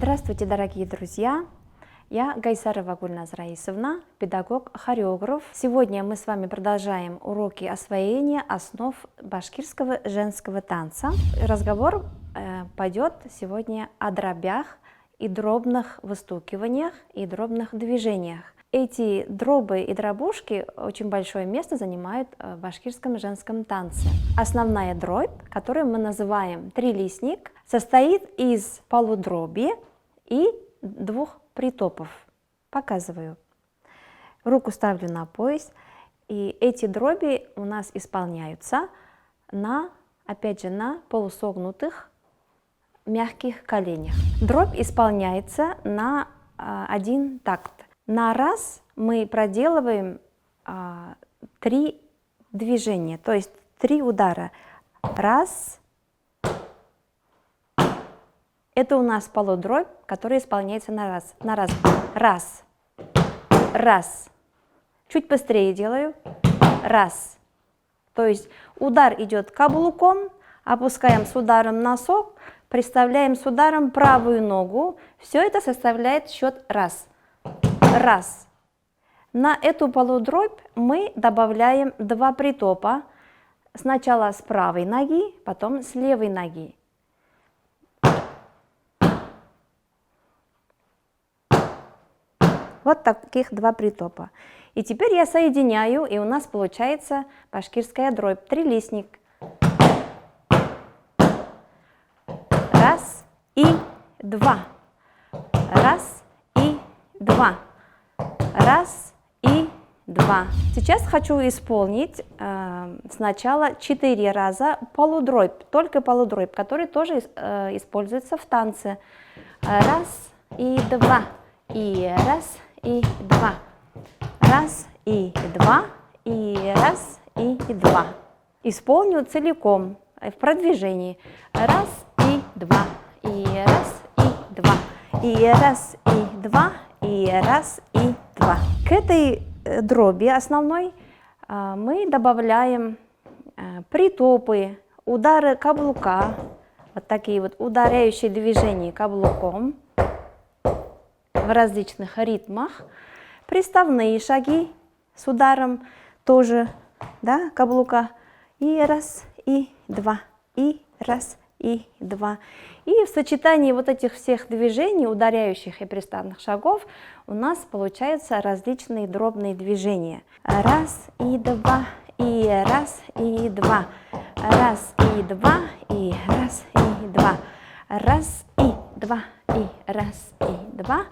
Здравствуйте, дорогие друзья! Я Гайсарова Гульназ Раисовна, педагог-хореограф. Сегодня мы с вами продолжаем уроки освоения основ башкирского женского танца. Разговор пойдет сегодня о дробях и дробных выстукиваниях и дробных движениях. Эти дробы и дробушки очень большое место занимают в башкирском женском танце. Основная дробь, которую мы называем трилистник, состоит из полудроби и двух притопов. Показываю. Руку ставлю на пояс, и эти дроби у нас исполняются опять же, на полусогнутых мягких коленях. Дробь исполняется на один такт. На раз мы проделываем 3 движения, то есть 3 удара. Раз. Это у нас полудробь, который исполняется на раз. На раз. Раз. Раз. Чуть быстрее делаю. Раз. То есть удар идет каблуком, опускаем с ударом носок, приставляем с ударом правую ногу. Все это составляет счет раз. Раз. На эту полудробь мы добавляем 2 притопа. Сначала с правой ноги, потом с левой ноги. Вот таких 2 притопа. И теперь я соединяю, и у нас получается башкирская дробь, трилистник. Раз и 2. Раз и 2. Раз и 2. Сейчас хочу исполнить сначала 4 раза полудробь, только полудробь, который тоже используется в танце. Раз и 2. И раз и 2. Раз и 2. И раз и 2. Исполню целиком в продвижении. Раз и 2. И раз и 2. И раз и 2. И раз и 2. К этой дроби основной мы добавляем притопы, удары каблука, вот такие вот ударяющие движения каблуком в различных ритмах, приставные шаги с ударом тоже, да, каблука, и раз, и 2, и раз, и 2. И в сочетании вот этих всех движений, ударяющих и приставных шагов, у нас получаются различные дробные движения. Раз и 2, и раз и 2, раз и 2, и раз и 2, раз и 2, и раз и 2,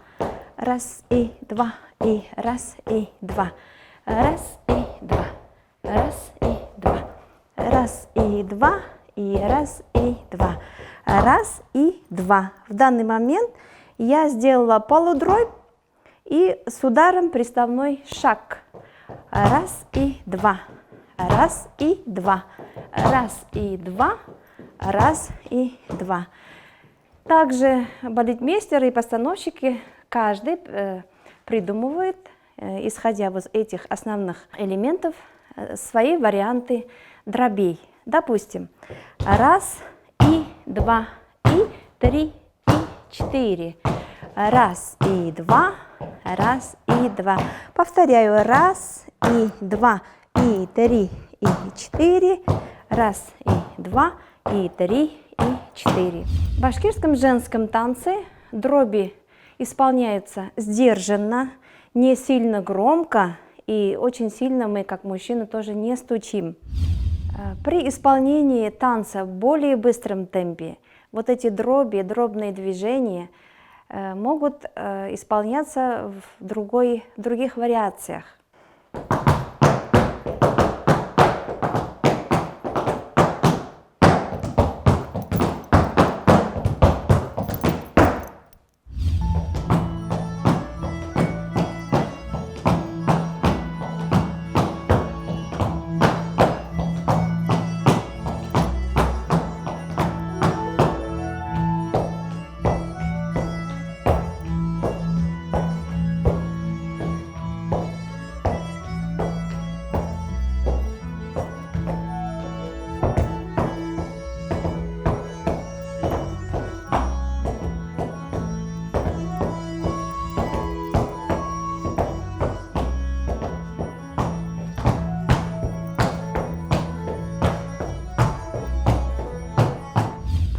раз и 2, и раз и 2, раз и 2, раз и 2, раз и 2, и раз и 2, раз и 2. В данный момент я сделала полудробь и с ударом приставной шаг. Раз и 2, раз и 2, раз и 2, раз и 2. Также балетмейстеры и постановщики каждый придумывает, исходя из этих основных элементов, свои варианты дробей. Допустим, раз и 2, и 3, и 4. Раз и 2, раз и 2. Повторяю, раз и 2, и 3, и 4. Раз и 2, и 3, и 4. В башкирском женском танце дроби исполняются сдержанно, не сильно громко, и очень сильно мы, как мужчины, тоже не стучим. При исполнении танца в более быстром темпе вот эти дроби, дробные движения могут исполняться в других вариациях.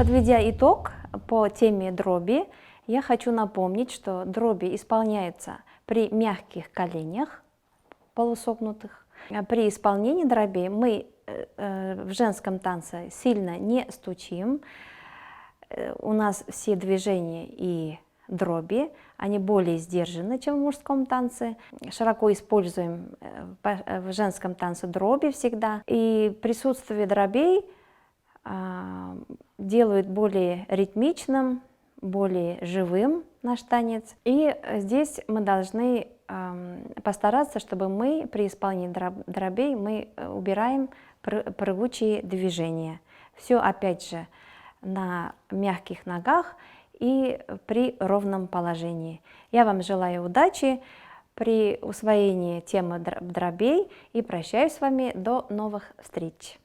Подведя итог по теме дроби, я хочу напомнить, что дроби исполняются при мягких коленях, полусогнутых. При исполнении дробей мы в женском танце сильно не стучим. У нас все движения и дроби, они более сдержаны, чем в мужском танце. Широко используем в женском танце дроби всегда. И присутствие дробей делает более ритмичным, более живым наш танец. И здесь мы должны постараться, чтобы мы при исполнении дробей мы убираем прыгучие движения. Все опять же на мягких ногах и при ровном положении. Я вам желаю удачи при усвоении темы дробей и прощаюсь с вами до новых встреч.